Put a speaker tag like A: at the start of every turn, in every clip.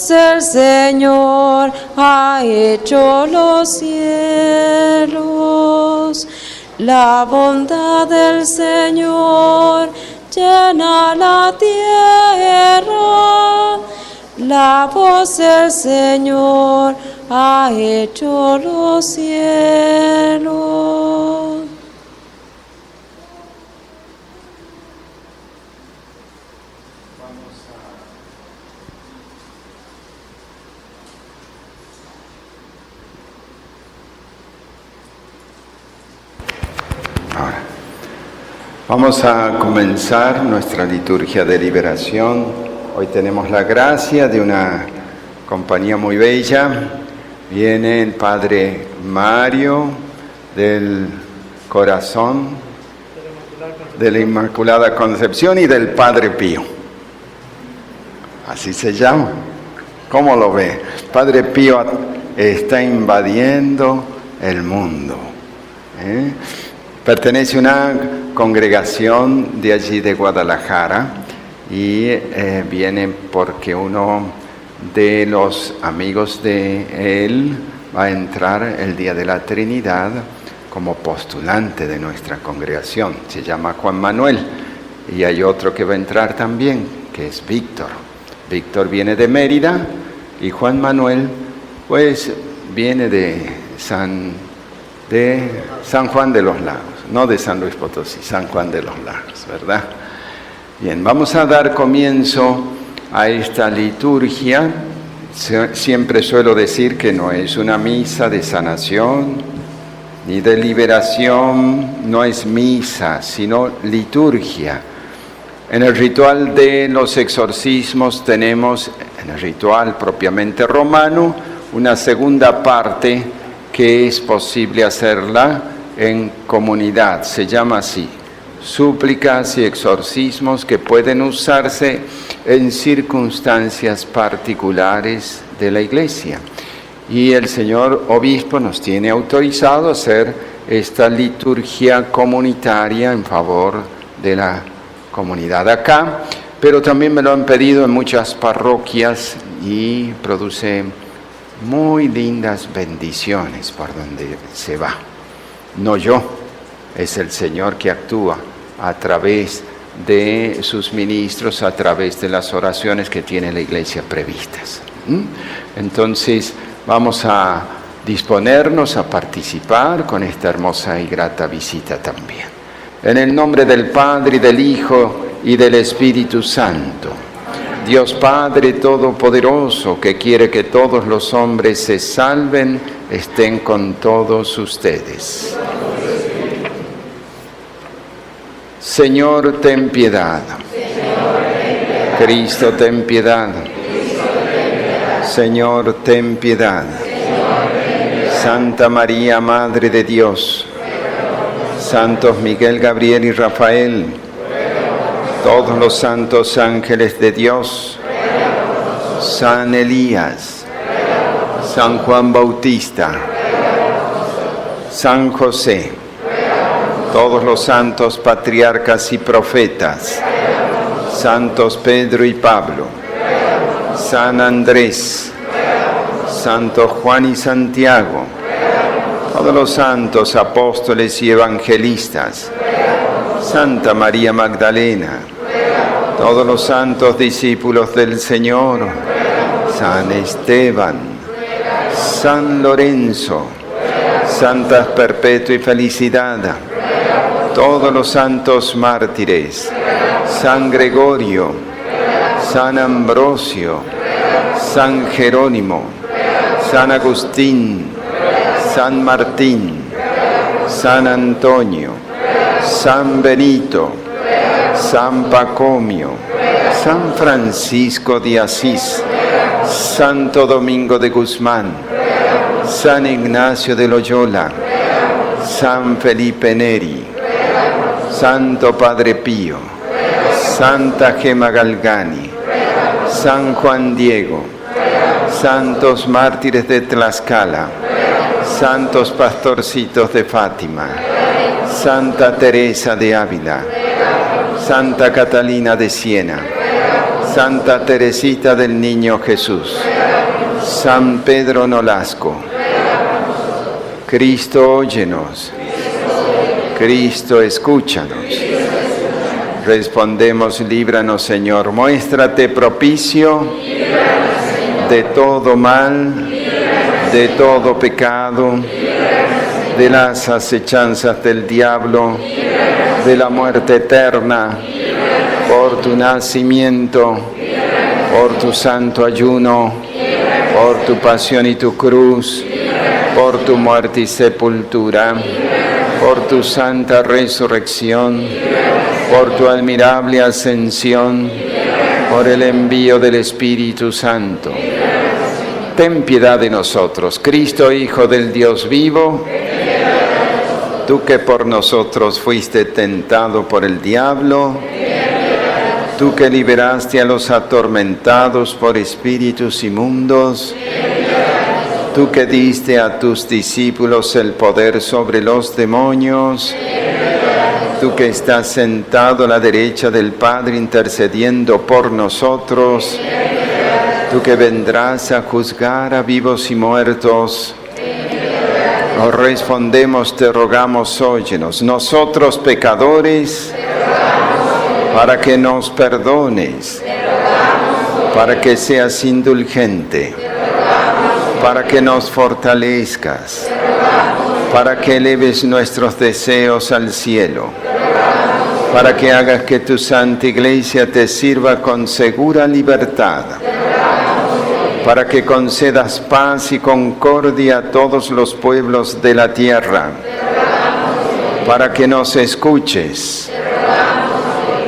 A: El Señor ha hecho los cielos, la bondad del Señor llena la tierra, la voz del Señor ha hecho los cielos.
B: Vamos a comenzar nuestra liturgia de liberación. Hoy tenemos la gracia de una compañía muy bella. Viene el Padre Mario del Corazón de la Inmaculada Concepción y del Padre Pío. Así se llama. ¿Cómo lo ve? Padre Pío está invadiendo el mundo. Pertenece a una congregación de allí de Guadalajara y viene porque uno de los amigos de él va a entrar el día de la Trinidad como postulante de nuestra congregación. Se llama Juan Manuel y hay otro que va a entrar también, que es Víctor. Víctor viene de Mérida y Juan Manuel pues viene de San Juan de los Lagos. No de San Luis Potosí, San Juan de los Lagos, ¿verdad? Bien, vamos a dar comienzo a esta liturgia. Siempre suelo decir que no es una misa de sanación ni de liberación, no es misa, sino liturgia. En el ritual de los exorcismos tenemos, en el ritual propiamente romano, una segunda parte que es posible hacerla en comunidad, se llama así, súplicas y exorcismos que pueden usarse en circunstancias particulares de la Iglesia. Y el señor obispo nos tiene autorizado a hacer esta liturgia comunitaria en favor de la comunidad acá, pero también me lo han pedido en muchas parroquias y produce muy lindas bendiciones por donde se va. No yo, es el Señor que actúa a través de sus ministros, a través de las oraciones que tiene la Iglesia previstas. Entonces vamos a disponernos a participar con esta hermosa y grata visita también. En el nombre del Padre, y del Hijo, y del Espíritu Santo. Dios Padre Todopoderoso, que quiere que todos los hombres se salven, estén con todos ustedes. Señor, ten piedad. Cristo, ten piedad. Señor, ten piedad. Santa María, Madre de Dios. Santos Miguel, Gabriel y Rafael. Todos los santos ángeles de Dios. San Elías. San Juan Bautista. San José. Todos los santos patriarcas y profetas. Santos Pedro y Pablo. San Andrés. Santos Juan y Santiago. Todos los santos apóstoles y evangelistas. Santa María Magdalena. Todos los santos discípulos del Señor. San Esteban. San Lorenzo. Santas Perpetua y Felicidad. Todos los santos mártires. San Gregorio. San Ambrosio. San Jerónimo. San Agustín. San Martín. San Antonio. San Benito. San Pacomio. San Francisco de Asís. Santo Domingo de Guzmán. San Ignacio de Loyola. San Felipe Neri. Santo Padre Pío. Santa Gema Galgani. San Juan Diego. Santos mártires de Tlaxcala. Santos pastorcitos de Fátima. Santa Teresa de Ávila. Santa Catalina de Siena. Santa Teresita del Niño Jesús, San Pedro Nolasco, Cristo, óyenos. Cristo, escúchanos. Respondemos, líbranos, Señor. Muéstrate propicio de todo mal, de todo pecado, de las acechanzas del diablo, de la muerte eterna, por tu nacimiento, por tu santo ayuno, por tu pasión y tu cruz, por tu muerte y sepultura, por tu santa resurrección, por tu admirable ascensión, por el envío del Espíritu Santo. Ten piedad de nosotros, Cristo, Hijo del Dios vivo, tú que por nosotros fuiste tentado por el diablo, tú que liberaste a los atormentados por espíritus inmundos, tú que diste a tus discípulos el poder sobre los demonios, tú que estás sentado a la derecha del Padre intercediendo por nosotros, tú que vendrás a juzgar a vivos y muertos, nos respondemos, te rogamos, óyenos, nosotros pecadores, para que nos perdones, para que seas indulgente, para que nos fortalezcas, para que eleves nuestros deseos al cielo, para que hagas que tu Santa Iglesia te sirva con segura libertad, para que concedas paz y concordia a todos los pueblos de la tierra, para que nos escuches.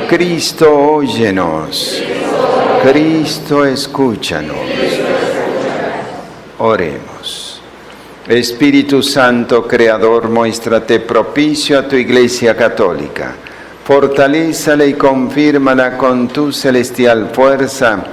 B: Cristo, óyenos. Cristo, escúchanos. Oremos. Espíritu Santo, Creador, muéstrate propicio a tu Iglesia católica. Fortalézala y confírmala con tu celestial fuerza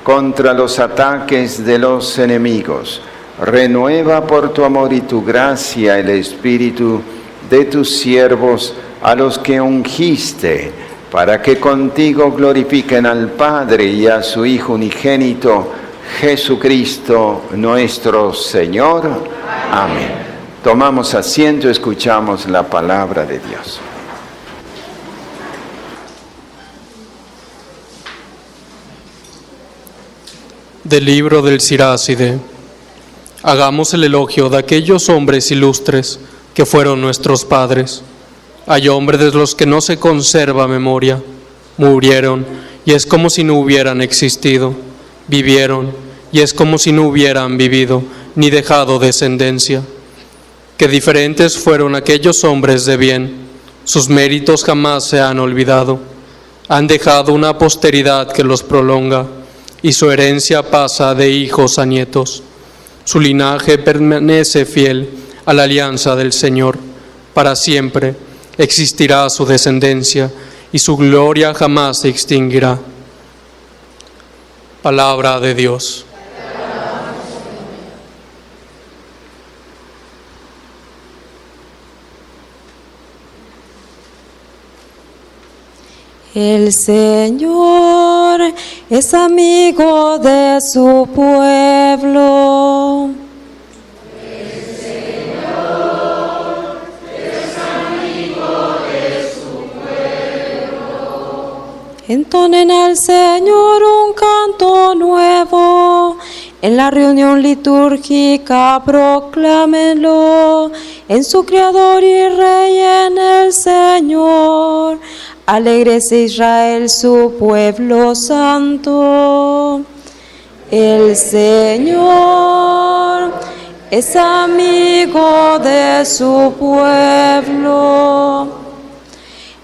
B: contra los ataques de los enemigos. Renueva por tu amor y tu gracia el espíritu de tus siervos a los que ungiste, para que contigo glorifiquen al Padre y a su Hijo unigénito, Jesucristo nuestro Señor. Amén. Tomamos asiento, escuchamos la palabra de Dios.
C: Del libro del Siráside. Hagamos el elogio de aquellos hombres ilustres que fueron nuestros padres. Hay hombres de los que no se conserva memoria. Murieron y es como si no hubieran existido. Vivieron y es como si no hubieran vivido ni dejado descendencia. Qué diferentes fueron aquellos hombres de bien. Sus méritos jamás se han olvidado. Han dejado una posteridad que los prolonga, y su herencia pasa de hijos a nietos. Su linaje permanece fiel a la alianza del Señor. Para siempre existirá su descendencia, y su gloria jamás se extinguirá. Palabra de Dios.
A: El Señor es amigo de su pueblo.
D: El Señor es amigo de su pueblo.
A: Entonen al Señor un canto nuevo. En la reunión litúrgica proclámenlo. En su Creador y Rey, en el Señor. Alégrese Israel, su pueblo santo. El Señor es amigo de su pueblo.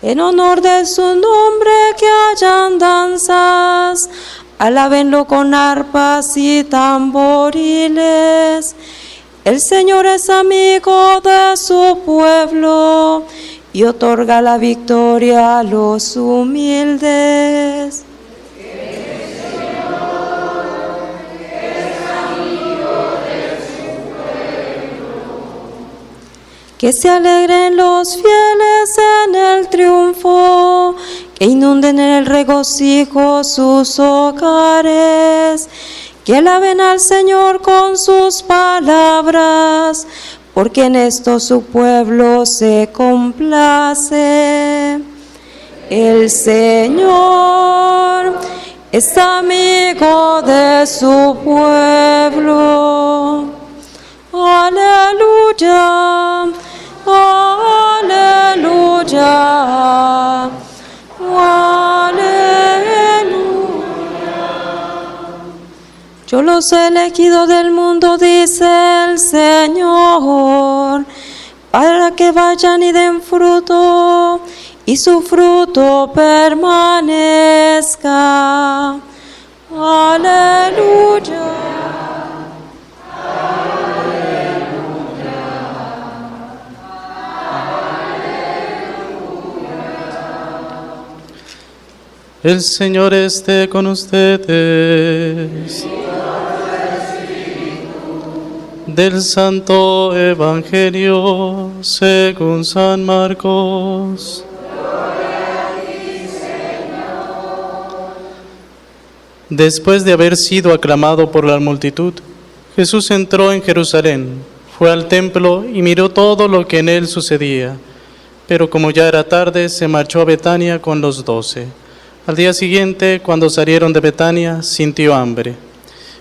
A: En honor de su nombre que hayan danzas, alábenlo con arpas y tamboriles. El Señor es amigo de su pueblo y otorga la victoria a los humildes.
D: El Señor es amigo de su pueblo.
A: Que se alegren los fieles en el triunfo, que inunden en el regocijo sus hogares, que alaben al Señor con sus palabras, porque en esto su pueblo se complace. El Señor es amigo de su pueblo. Aleluya, aleluya, aleluya. Yo los he elegido del mundo, dice el Señor, para que vayan y den fruto, y su fruto permanezca. Aleluya.
E: El Señor esté con ustedes. Del Santo Evangelio según San Marcos. Después de haber sido aclamado por la multitud, Jesús entró en Jerusalén, fue al templo y miró todo lo que en él sucedía. Pero como ya era tarde, se marchó a Betania con los 12. Al día siguiente, cuando salieron de Betania, sintió hambre.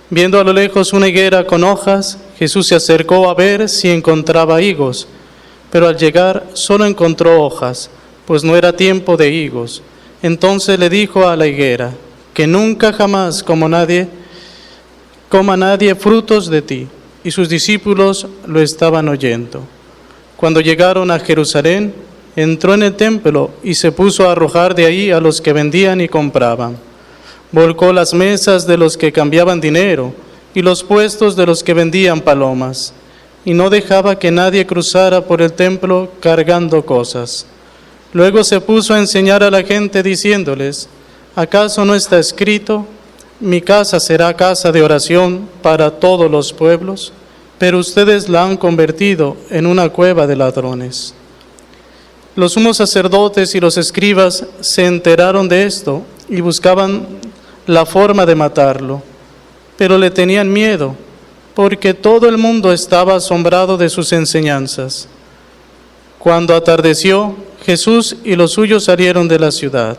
E: Viendo a lo lejos una higuera con hojas, Jesús se acercó a ver si encontraba higos. Pero al llegar, solo encontró hojas, pues no era tiempo de higos. Entonces le dijo a la higuera: que nunca jamás coma nadie frutos de ti. Y sus discípulos lo estaban oyendo. Cuando llegaron a Jerusalén, entró en el templo y se puso a arrojar de ahí a los que vendían y compraban. Volcó las mesas de los que cambiaban dinero y los puestos de los que vendían palomas, y no dejaba que nadie cruzara por el templo cargando cosas. Luego se puso a enseñar a la gente diciéndoles: ¿acaso no está escrito: mi casa será casa de oración para todos los pueblos? Pero ustedes la han convertido en una cueva de ladrones. Los sumos sacerdotes y los escribas se enteraron de esto y buscaban la forma de matarlo, pero le tenían miedo, porque todo el mundo estaba asombrado de sus enseñanzas. Cuando atardeció, Jesús y los suyos salieron de la ciudad.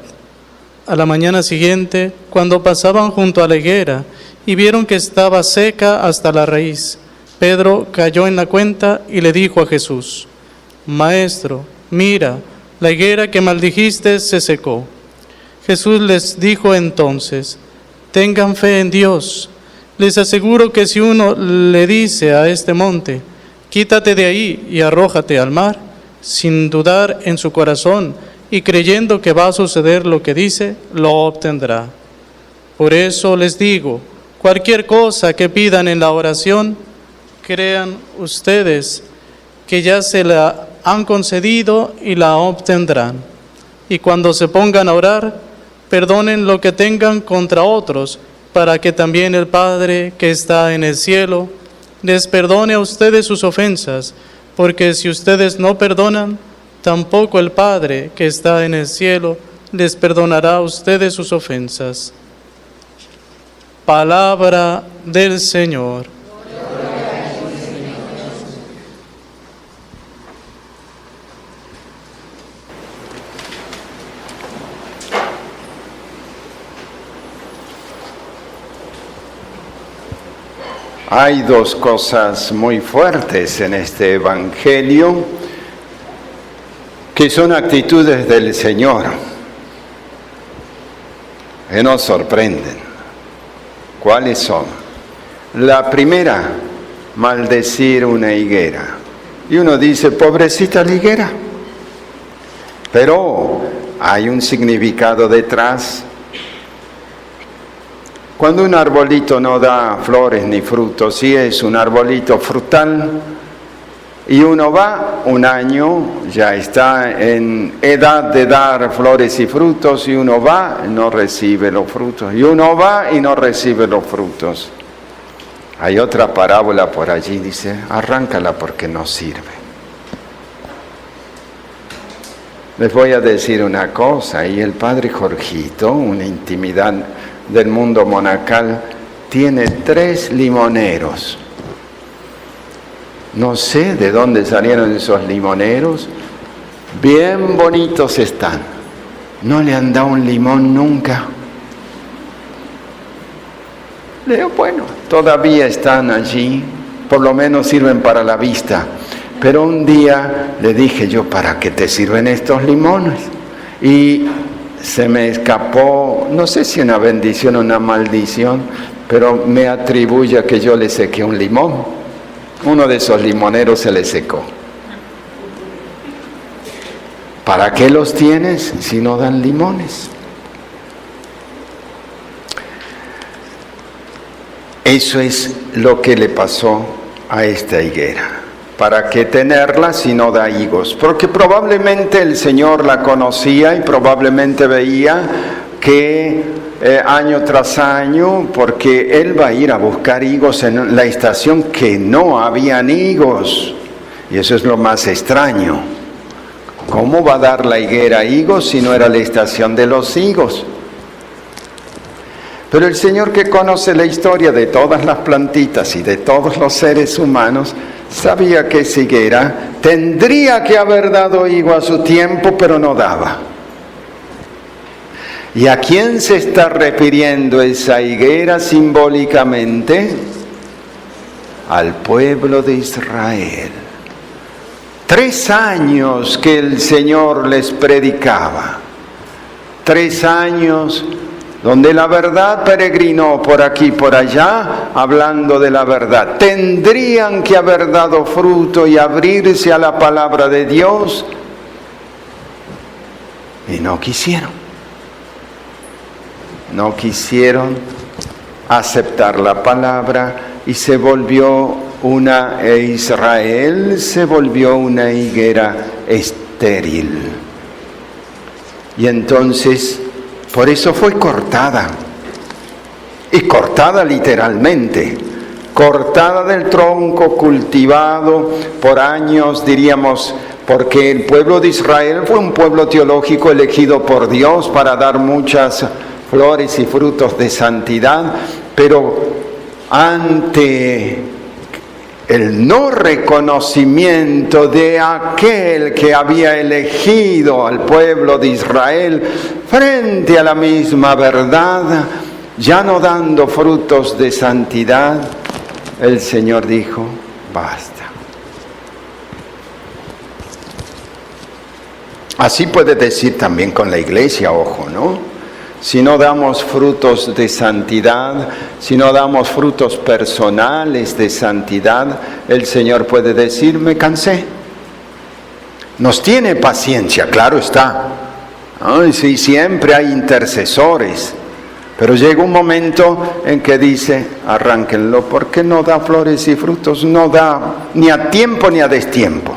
E: A la mañana siguiente, cuando pasaban junto a la higuera y vieron que estaba seca hasta la raíz, Pedro cayó en la cuenta y le dijo a Jesús: Maestro, mira, la higuera que maldijiste se secó. Jesús les dijo entonces: tengan fe en Dios. Les aseguro que si uno le dice a este monte: quítate de ahí y arrójate al mar, sin dudar en su corazón y creyendo que va a suceder lo que dice, lo obtendrá. Por eso les digo, cualquier cosa que pidan en la oración, crean ustedes que ya se la han concedido y la obtendrán. Y cuando se pongan a orar, perdonen lo que tengan contra otros, para que también el Padre que está en el cielo les perdone a ustedes sus ofensas, porque si ustedes no perdonan, tampoco el Padre que está en el cielo les perdonará a ustedes sus ofensas. Palabra del Señor.
B: Hay dos cosas muy fuertes en este Evangelio que son actitudes del Señor, que nos sorprenden. ¿Cuáles son? La primera, maldecir una higuera. Y uno dice: pobrecita la higuera. Pero hay un significado detrás. Cuando un arbolito no da flores ni frutos, si es un arbolito frutal, y uno va un año, ya está en edad de dar flores y frutos, y uno va y no recibe los frutos, y uno va y no recibe los frutos. Hay otra parábola por allí, dice: arráncala porque no sirve. Les voy a decir una cosa, y el padre Jorgito, una intimidad del mundo monacal, tiene 3 limoneros. No sé de dónde salieron esos limoneros, bien bonitos están. No le han dado un limón nunca. Le digo, bueno, todavía están allí, por lo menos sirven para la vista. Pero un día le dije yo, ¿para qué te sirven estos limones? Y se me escapó, no sé si una bendición o una maldición, pero me atribuye a que yo le sequé un limón. Uno de esos limoneros se le secó. ¿Para qué los tienes si no dan limones? Eso es lo que le pasó a esta higuera. ¿Para qué tenerla si no da higos? Porque probablemente el Señor la conocía y probablemente veía que año tras año, porque Él va a ir a buscar higos en la estación que no habían higos. Y eso es lo más extraño. ¿Cómo va a dar la higuera higos si no era la estación de los higos? Pero el Señor, que conoce la historia de todas las plantitas y de todos los seres humanos, sabía que esa higuera tendría que haber dado higo a su tiempo, pero no daba. ¿Y a quién se está refiriendo esa higuera simbólicamente? Al pueblo de Israel. 3 años que el Señor les predicaba. 3 años donde la verdad peregrinó por aquí y por allá, hablando de la verdad. Tendrían que haber dado fruto y abrirse a la palabra de Dios, y no quisieron. No quisieron aceptar la palabra, y se volvió Israel se volvió una higuera estéril. Y entonces, por eso fue cortada, y cortada literalmente, cortada del tronco, cultivado por años, diríamos, porque el pueblo de Israel fue un pueblo teológico elegido por Dios para dar muchas flores y frutos de santidad, pero ante el no reconocimiento de aquel que había elegido al pueblo de Israel frente a la misma verdad, ya no dando frutos de santidad, el Señor dijo, basta. Así puede decir también con la iglesia, ojo, ¿no? Si no damos frutos de santidad, si no damos frutos personales de santidad, el Señor puede decir, me cansé. Nos tiene paciencia, claro está. Ay, sí, siempre hay intercesores. Pero llega un momento en que dice, arránquenlo, porque no da flores y frutos, no da ni a tiempo ni a destiempo.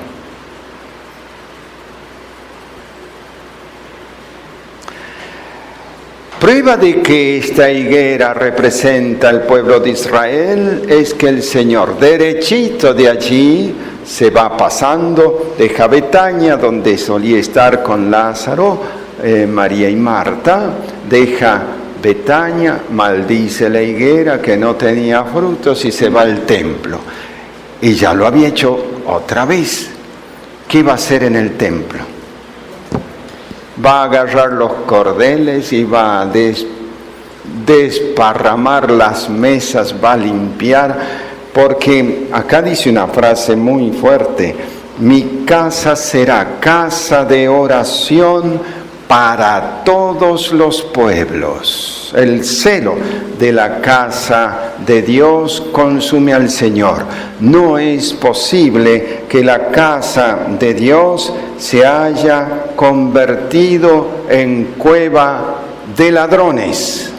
B: Prueba de que esta higuera representa al pueblo de Israel es que el Señor, derechito de allí, se va pasando, deja Betania, donde solía estar con Lázaro, María y Marta, deja Betania, maldice la higuera que no tenía frutos y se va al templo. Y ya lo había hecho otra vez. ¿Qué va a hacer en el templo? Va a agarrar los cordeles y va a desparramar las mesas, va a limpiar, porque acá dice una frase muy fuerte, mi casa será casa de oración para todos los pueblos. El celo de la casa de Dios consume al Señor. No es posible que la casa de Dios se haya convertido en cueva de ladrones.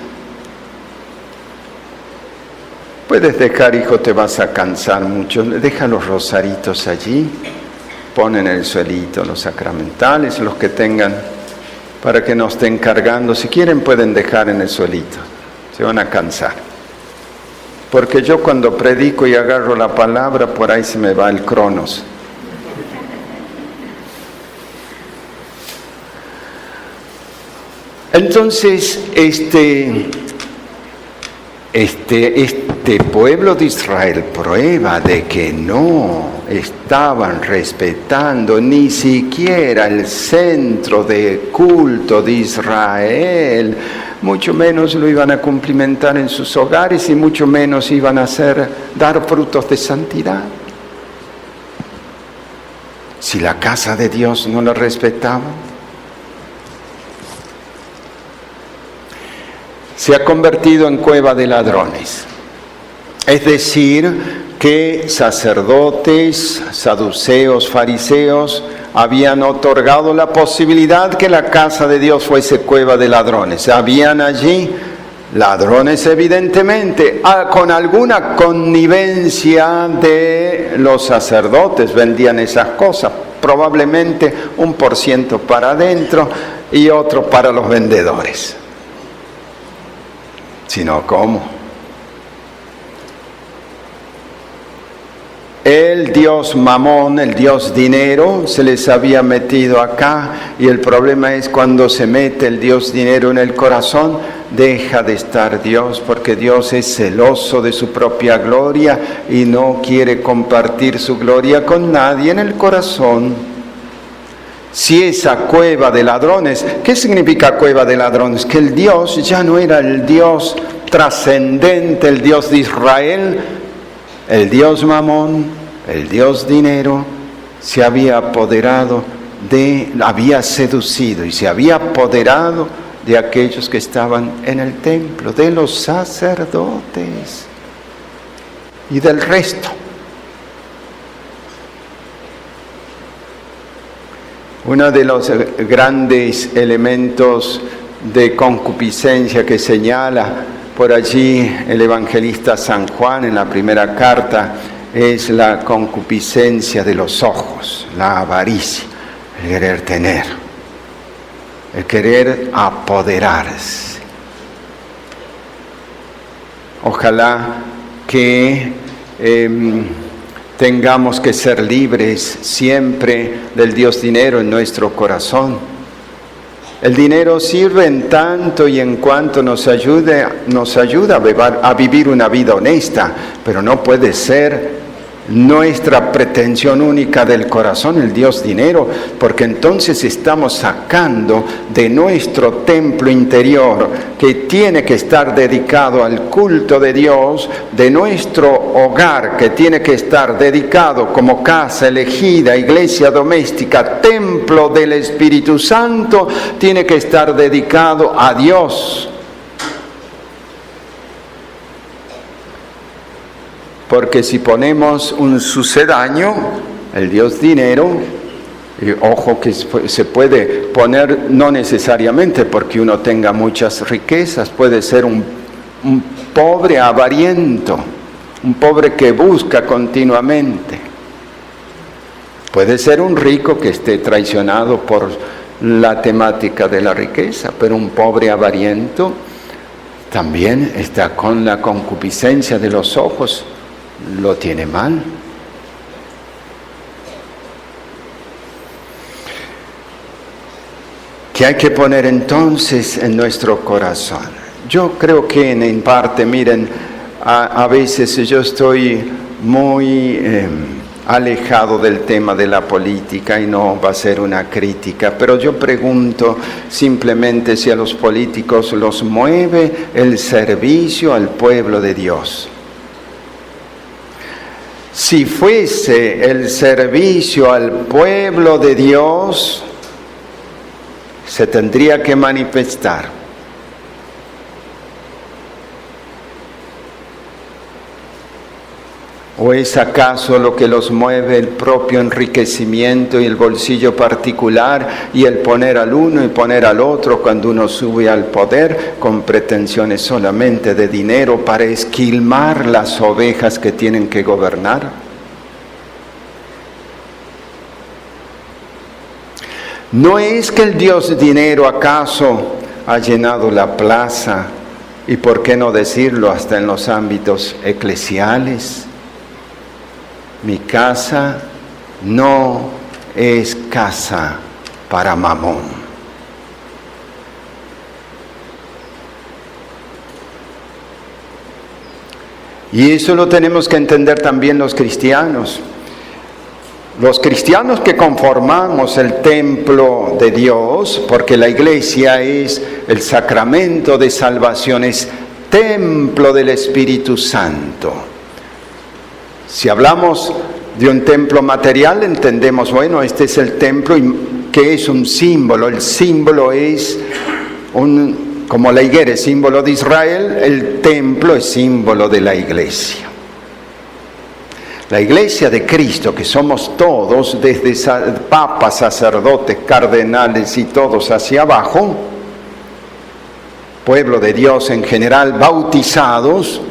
B: Puedes dejar, hijo, te vas a cansar mucho. Deja los rosaritos allí. Pon en el suelito los sacramentales, los que tengan, para que no estén cargando. Si quieren pueden dejar en el suelito, se van a cansar. Porque yo cuando predico y agarro la palabra, por ahí se me va el cronos. Entonces, este pueblo de Israel prueba de que no estaban respetando ni siquiera el centro de culto de Israel, mucho menos lo iban a cumplimentar en sus hogares y mucho menos iban a dar frutos de santidad. Si la casa de Dios no la respetaban, se ha convertido en cueva de ladrones. Es decir, que sacerdotes, saduceos, fariseos habían otorgado la posibilidad que la casa de Dios fuese cueva de ladrones. Habían allí ladrones, evidentemente, con alguna connivencia de los sacerdotes, vendían esas cosas, probablemente 1% para adentro y otro para los vendedores. Sino ¿cómo? El dios Mamón, el dios dinero, se les había metido acá, y el problema es cuando se mete el dios dinero en el corazón, deja de estar Dios, porque Dios es celoso de su propia gloria y no quiere compartir su gloria con nadie en el corazón. Si esa cueva de ladrones, ¿qué significa cueva de ladrones? Que el Dios ya no era el Dios trascendente, el Dios de Israel, el Dios Mamón, el Dios dinero, se había apoderado había seducido y se había apoderado de aquellos que estaban en el templo, de los sacerdotes y del resto. Uno de los grandes elementos de concupiscencia que señala por allí el evangelista San Juan en la primera carta es la concupiscencia de los ojos, la avaricia, el querer tener, el querer apoderarse. Ojalá que tengamos que ser libres siempre del Dios dinero en nuestro corazón. El dinero sirve en tanto y en cuanto nos ayuda a vivir una vida honesta, pero no puede ser nuestra pretensión única del corazón el Dios dinero, porque entonces estamos sacando de nuestro templo interior, que tiene que estar dedicado al culto de Dios, de nuestro hogar, que tiene que estar dedicado como casa elegida, iglesia doméstica, templo del Espíritu Santo, tiene que estar dedicado a Dios. Porque si ponemos un sucedáneo, el Dios dinero, y ojo que se puede poner no necesariamente porque uno tenga muchas riquezas, puede ser un pobre avariento, un pobre que busca continuamente. Puede ser un rico que esté traicionado por la temática de la riqueza, pero un pobre avariento también está con la concupiscencia de los ojos. Lo tiene mal. ¿Qué hay que poner entonces en nuestro corazón? Yo creo que en parte, miren, a veces yo estoy muy alejado del tema de la política y no va a ser una crítica, pero yo pregunto simplemente si a los políticos los mueve el servicio al pueblo de Dios. Si fuese el servicio al pueblo de Dios, se tendría que manifestar. ¿O es acaso lo que los mueve el propio enriquecimiento y el bolsillo particular y el poner al uno y poner al otro cuando uno sube al poder con pretensiones solamente de dinero para esquilmar las ovejas que tienen que gobernar? ¿No es que el Dios dinero acaso ha llenado la plaza y por qué no decirlo hasta en los ámbitos eclesiales? Mi casa no es casa para Mamón. Y eso lo tenemos que entender también los cristianos. Los cristianos que conformamos el templo de Dios, porque la iglesia es el sacramento de salvación, es templo del Espíritu Santo. Si hablamos de un templo material, entendemos, bueno, este es el templo, que es un símbolo. El símbolo es como la higuera es símbolo de Israel, el templo es símbolo de la iglesia. La iglesia de Cristo, que somos todos, desde papas, sacerdotes, cardenales y todos hacia abajo, pueblo de Dios en general, bautizados,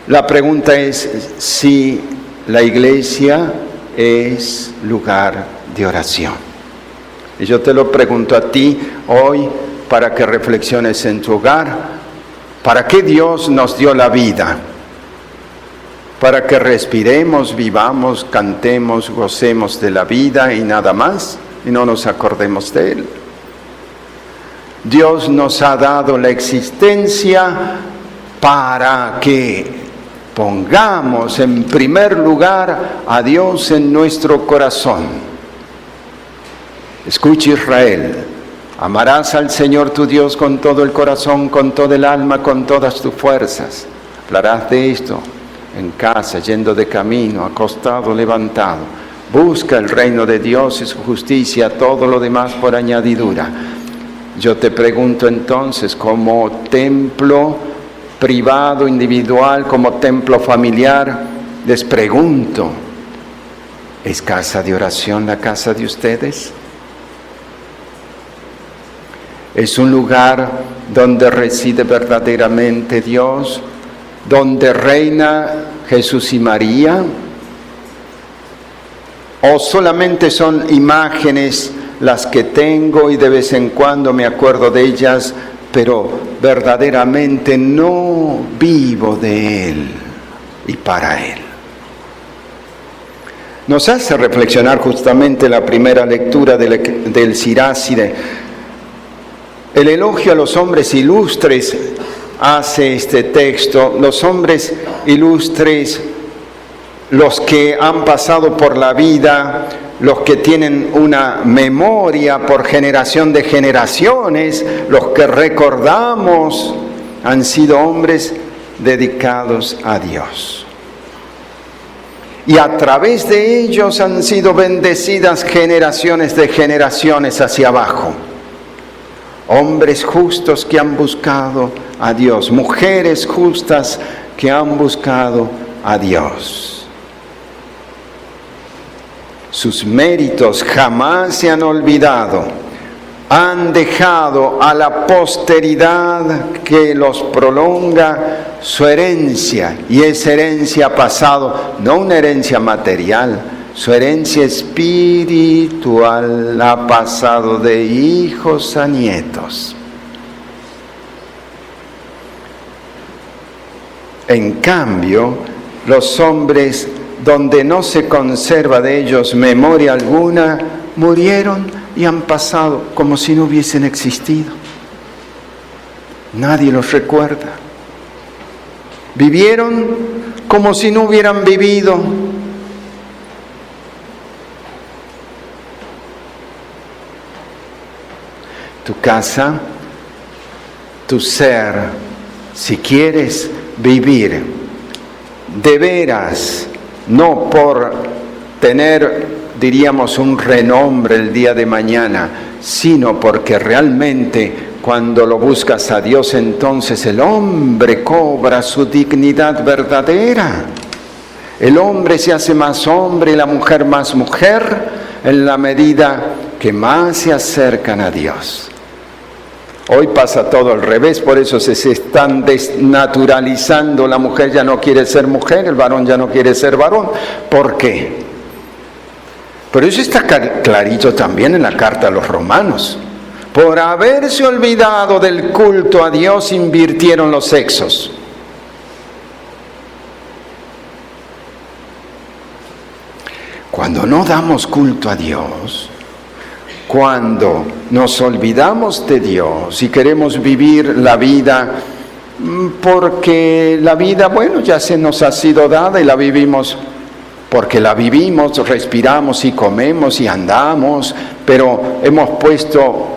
B: la pregunta es si la iglesia es lugar de oración. Y yo te lo pregunto a ti hoy para que reflexiones en tu hogar. ¿Para qué Dios nos dio la vida? Para que respiremos, vivamos, cantemos, gocemos de la vida y nada más, y no nos acordemos de Él. Dios nos ha dado la existencia para que pongamos en primer lugar a Dios en nuestro corazón. Escucha, Israel, amarás al Señor tu Dios con todo el corazón, con todo el alma, con todas tus fuerzas. Hablarás de esto en casa, yendo de camino, acostado, levantado. Busca el reino de Dios y su justicia, todo lo demás por añadidura. Yo te pregunto entonces, como templo privado, individual, como templo familiar, les pregunto, ¿es casa de oración la casa de ustedes? ¿Es un lugar donde reside verdaderamente Dios? ¿Donde reina Jesús y María? ¿O solamente son imágenes las que tengo y de vez en cuando me acuerdo de ellas, pero verdaderamente no vivo de Él y para Él? Nos hace reflexionar justamente la primera lectura del Siráside. El elogio a los hombres ilustres hace este texto. Los hombres ilustres, los que han pasado por la vida, los que tienen una memoria por generación de generaciones, los que recordamos, han sido hombres dedicados a Dios. Y a través de ellos han sido bendecidas generaciones de generaciones hacia abajo. Hombres justos que han buscado a Dios, mujeres justas que han buscado a Dios. Sus méritos jamás se han olvidado, han dejado a la posteridad que los prolonga su herencia, y esa herencia ha pasado, no una herencia material, su herencia espiritual ha pasado de hijos a nietos. En cambio, los hombres donde no se conserva de ellos memoria alguna, murieron y han pasado como si no hubiesen existido. Nadie los recuerda. Vivieron como si no hubieran vivido. Tu casa, tu ser, si quieres vivir de veras, no por tener, diríamos, un renombre el día de mañana, sino porque realmente cuando lo buscas a Dios, entonces el hombre cobra su dignidad verdadera. El hombre se hace más hombre y la mujer más mujer en la medida que más se acercan a Dios. Hoy pasa todo al revés, por eso se están desnaturalizando. La mujer ya no quiere ser mujer, el varón ya no quiere ser varón. ¿Por qué? Pero eso está clarito también en la carta a los Romanos. Por haberse olvidado del culto a Dios, invirtieron los sexos. Cuando no damos culto a Dios, cuando nos olvidamos de Dios y queremos vivir la vida porque la vida, bueno, ya se nos ha sido dada y la vivimos porque la vivimos, respiramos y comemos y andamos, pero hemos puesto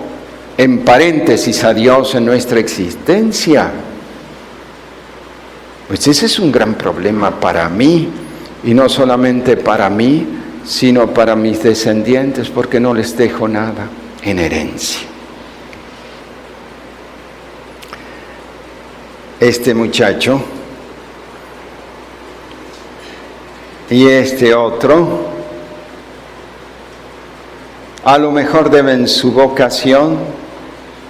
B: en paréntesis a Dios en nuestra existencia. Pues ese es un gran problema para mí, y no solamente para mí, sino para mis descendientes, porque no les dejo nada en herencia. Este muchacho y este otro, a lo mejor deben su vocación,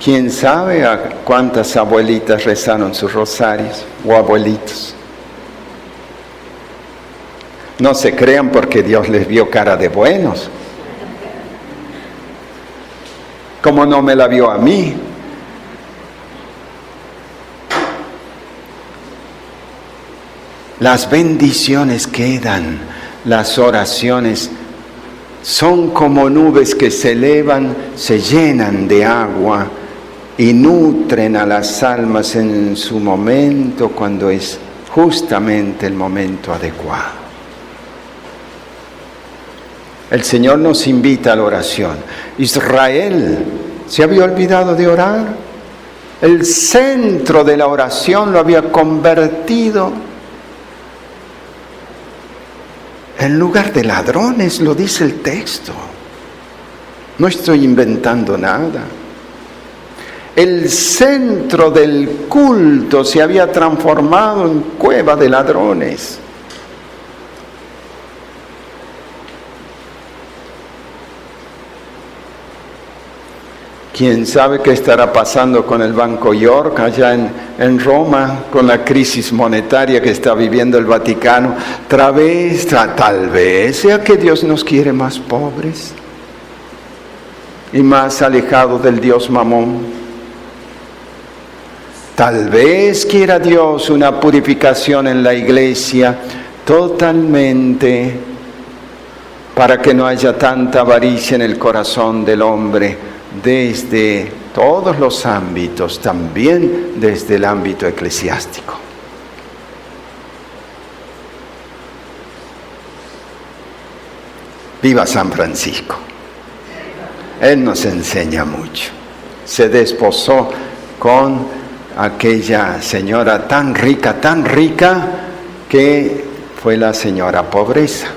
B: quién sabe a cuántas abuelitas rezaron sus rosarios, o abuelitos. No se crean porque Dios les vio cara de buenos, como no me la vio a mí. Las bendiciones quedan, las oraciones son como nubes que se elevan, se llenan de agua y nutren a las almas en su momento, cuando es justamente el momento adecuado. El Señor nos invita a la oración. Israel se había olvidado de orar. El centro de la oración lo había convertido en lugar de ladrones, lo dice el texto. No estoy inventando nada. El centro del culto se había transformado en cueva de ladrones. ¿Quién sabe qué estará pasando con el Banco York allá en Roma, con la crisis monetaria que está viviendo el Vaticano? Tal vez sea que Dios nos quiere más pobres y más alejados del Dios Mamón. Tal vez quiera Dios una purificación en la iglesia totalmente, para que no haya tanta avaricia en el corazón del hombre, desde todos los ámbitos, también desde el ámbito eclesiástico. Viva San Francisco. Él nos enseña mucho. Se desposó con aquella señora tan rica, que fue la señora pobreza.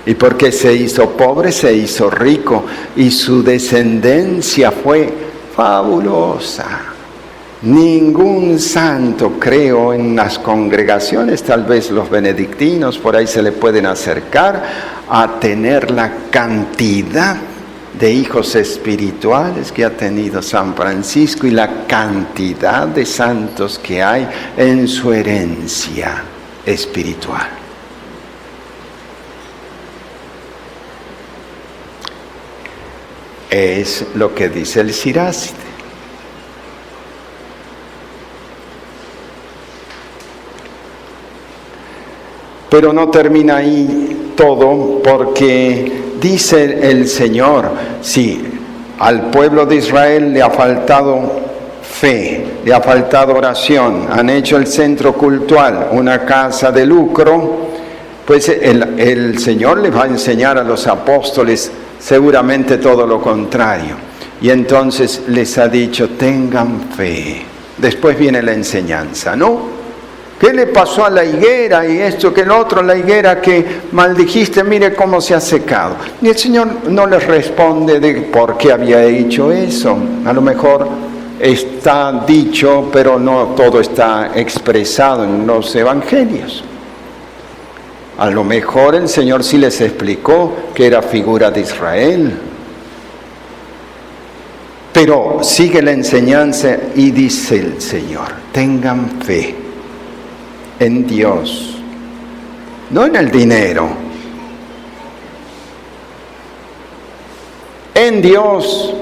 B: Y porque se hizo pobre, se hizo rico, y su descendencia fue fabulosa. Ningún santo, creo, en las congregaciones, tal vez los benedictinos por ahí se le pueden acercar a tener la cantidad de hijos espirituales que ha tenido San Francisco y la cantidad de santos que hay en su herencia espiritual. Es lo que dice el Siráside. Pero no termina ahí todo, porque dice el Señor, sí, al pueblo de Israel le ha faltado fe, le ha faltado oración, han hecho el centro cultual una casa de lucro, pues el Señor les va a enseñar a los apóstoles seguramente todo lo contrario. Y entonces les ha dicho, tengan fe. Después viene la enseñanza, ¿no? ¿Qué le pasó a la higuera y esto que el otro? La higuera que maldijiste, mire cómo se ha secado. Y el Señor no les responde de por qué había hecho eso. A lo mejor está dicho, pero no todo está expresado en los evangelios. A lo mejor el Señor sí les explicó que era figura de Israel. Pero sigue la enseñanza y dice el Señor, tengan fe en Dios, no en el dinero, en Dios.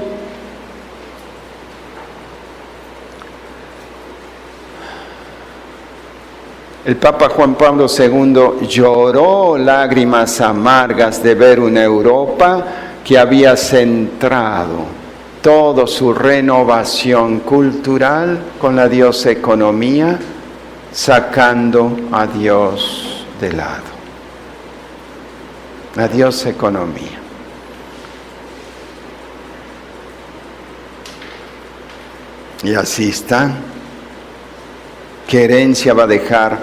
B: El Papa Juan Pablo II lloró lágrimas amargas de ver una Europa que había centrado toda su renovación cultural con la dioseconomía, sacando a Dios de lado. La dioseconomía. Y así está. ¿Qué herencia va a dejar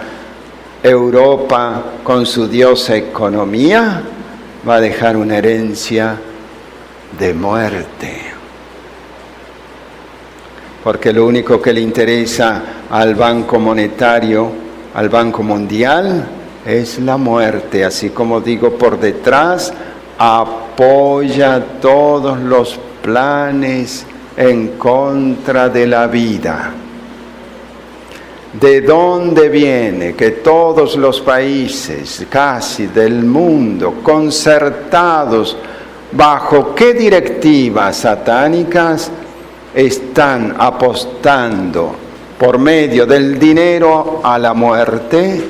B: Europa con su dioseconomía? Va a dejar una herencia de muerte. Porque lo único que le interesa al Banco Monetario, al Banco Mundial, es la muerte. Así como digo, por detrás apoya todos los planes en contra de la vida. ¿De dónde viene que todos los países casi del mundo, concertados bajo qué directivas satánicas, están apostando por medio del dinero a la muerte?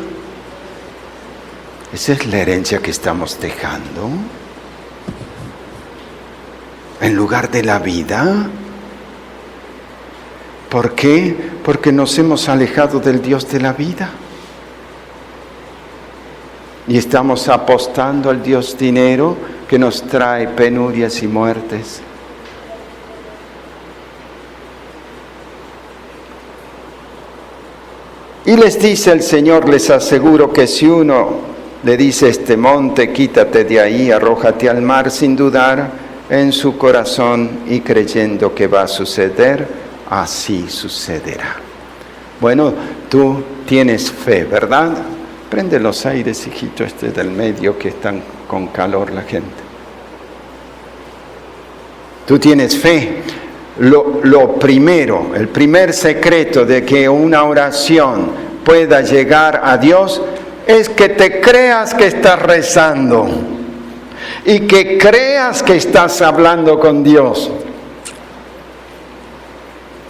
B: Esa es la herencia que estamos dejando. En lugar de la vida. ¿Por qué? Porque nos hemos alejado del Dios de la vida. Y estamos apostando al Dios dinero que nos trae penurias y muertes. Y les dice el Señor, les aseguro que si uno le dice a este monte, quítate de ahí, arrójate al mar, sin dudar en su corazón y creyendo que va a suceder, así sucederá. Bueno, tú tienes fe, ¿verdad? Prende los aires, hijito, del medio, que están con calor la gente. Tú tienes fe. Lo primero, el primer secreto de que una oración pueda llegar a Dios es que te creas que estás rezando y que creas que estás hablando con Dios.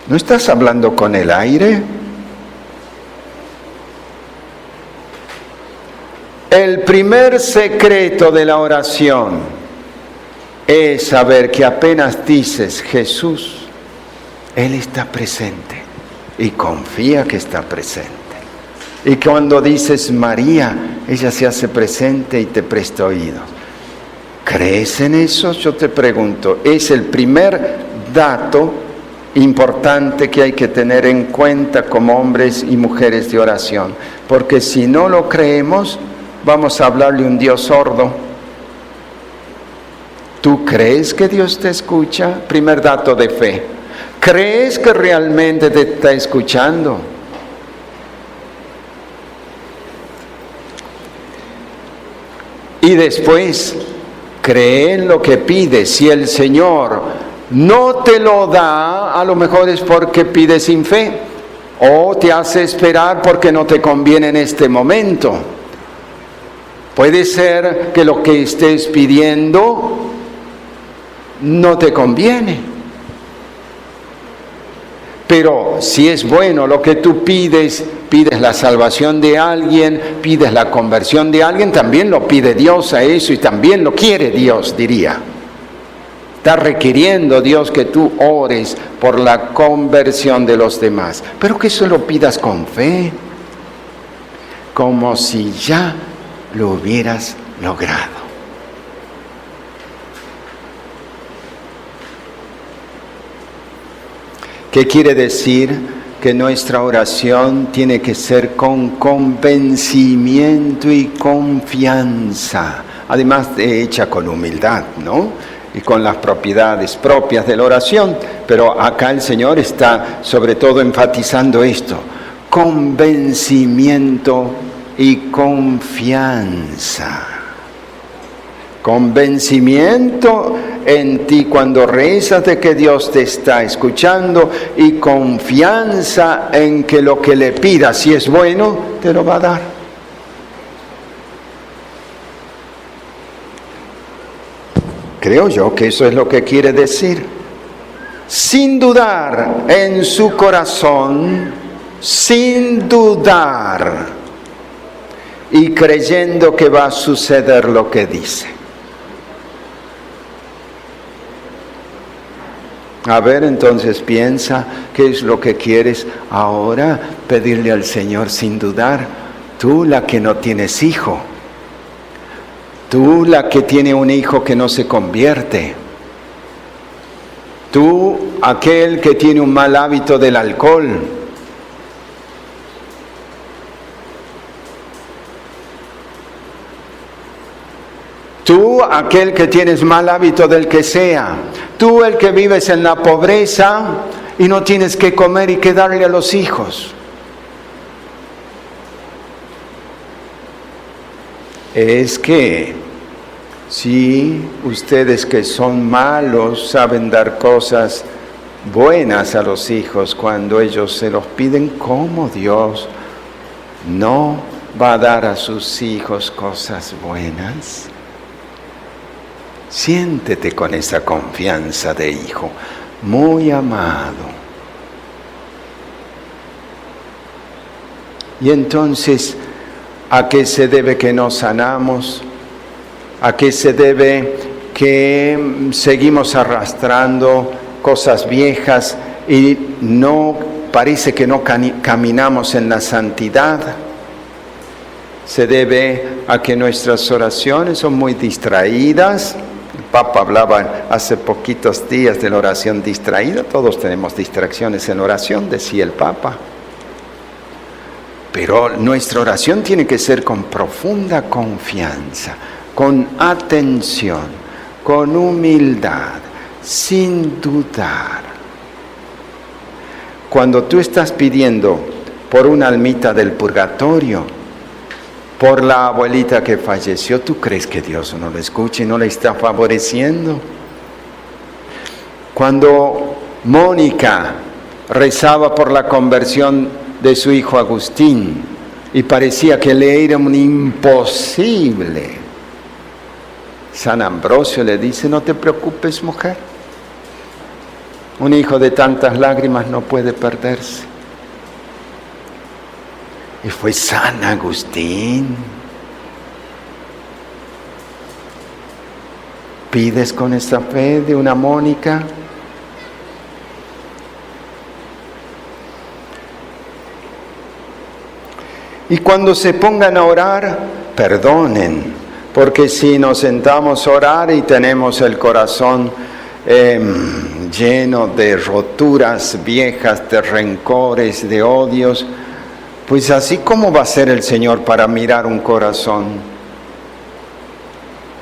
B: ¿No estás hablando con el aire? El primer secreto de la oración es saber que apenas dices Jesús, Él está presente y confía que está presente. Y cuando dices María, ella se hace presente y te presta oídos. ¿Crees en eso? Yo te pregunto, es el primer dato importante que hay que tener en cuenta como hombres y mujeres de oración, porque si no lo creemos, vamos a hablarle a un Dios sordo. ¿Tú crees que Dios te escucha? Primer dato de fe. ¿Crees que realmente te está escuchando? Y después, cree en lo que pides. Si el Señor no te lo da, a lo mejor es porque pides sin fe, o te hace esperar porque no te conviene en este momento. Puede ser que lo que estés pidiendo no te conviene. Pero si es bueno lo que tú pides, pides la salvación de alguien, pides la conversión de alguien, también lo pide Dios a eso y también lo quiere Dios, diría. Está requiriendo Dios que tú ores por la conversión de los demás, pero que eso lo pidas con fe, como si ya lo hubieras logrado. ¿Qué quiere decir? Que nuestra oración tiene que ser con convencimiento y confianza, además de hecha con humildad, ¿no? Y con las propiedades propias de la oración, pero acá el Señor está sobre todo enfatizando esto: convencimiento y confianza. Convencimiento en ti cuando rezas de que Dios te está escuchando, y confianza en que lo que le pidas, si es bueno, te lo va a dar. Creo yo que eso es lo que quiere decir. Sin dudar en su corazón, sin dudar, y creyendo que va a suceder lo que dice. A ver, entonces piensa qué es lo que quieres ahora pedirle al Señor sin dudar. Tú, la que no tienes hijo. Tú, la que tiene un hijo que no se convierte. Tú, aquel que tiene un mal hábito del alcohol. Tú, aquel que tienes mal hábito del que sea. Tú, el que vives en la pobreza y no tienes que comer y que darle a los hijos. Es que si ustedes que son malos saben dar cosas buenas a los hijos cuando ellos se los piden, ¿cómo Dios no va a dar a sus hijos cosas buenas? Siéntete con esa confianza de hijo, muy amado. Y entonces, ¿a qué se debe que no sanamos? ¿A qué se debe que seguimos arrastrando cosas viejas y no parece que no caminamos en la santidad? Se debe a que nuestras oraciones son muy distraídas. El Papa hablaba hace poquitos días de la oración distraída. Todos tenemos distracciones en oración, decía el Papa. Pero nuestra oración tiene que ser con profunda confianza, con atención, con humildad, sin dudar. Cuando tú estás pidiendo por una almita del purgatorio, por la abuelita que falleció, ¿tú crees que Dios no lo escucha y no le está favoreciendo? Cuando Mónica rezaba por la conversión de su hijo Agustín y parecía que le era un imposible, San Ambrosio le dice: no te preocupes, mujer, un hijo de tantas lágrimas no puede perderse. Y fue San Agustín. ¿Pides con esa fe de una Mónica? Y cuando se pongan a orar, perdonen, porque si nos sentamos a orar y tenemos el corazón lleno de roturas viejas, de rencores, de odios, pues así como va a ser el Señor para mirar un corazón.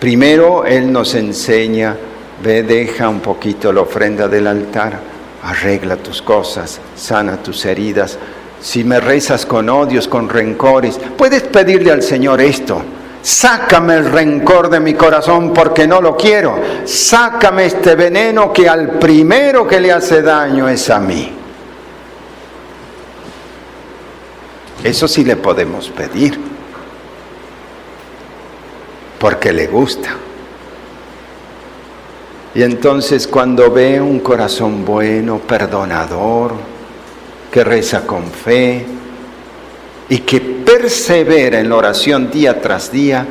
B: Primero Él nos enseña: ve, deja un poquito la ofrenda del altar, arregla tus cosas, sana tus heridas. Si me rezas con odios, con rencores, puedes pedirle al Señor esto: sácame el rencor de mi corazón porque no lo quiero. Sácame este veneno que al primero que le hace daño es a mí. Eso sí le podemos pedir, porque le gusta. Y entonces cuando ve un corazón bueno, perdonador, que reza con fe y que persevera en la oración día tras día,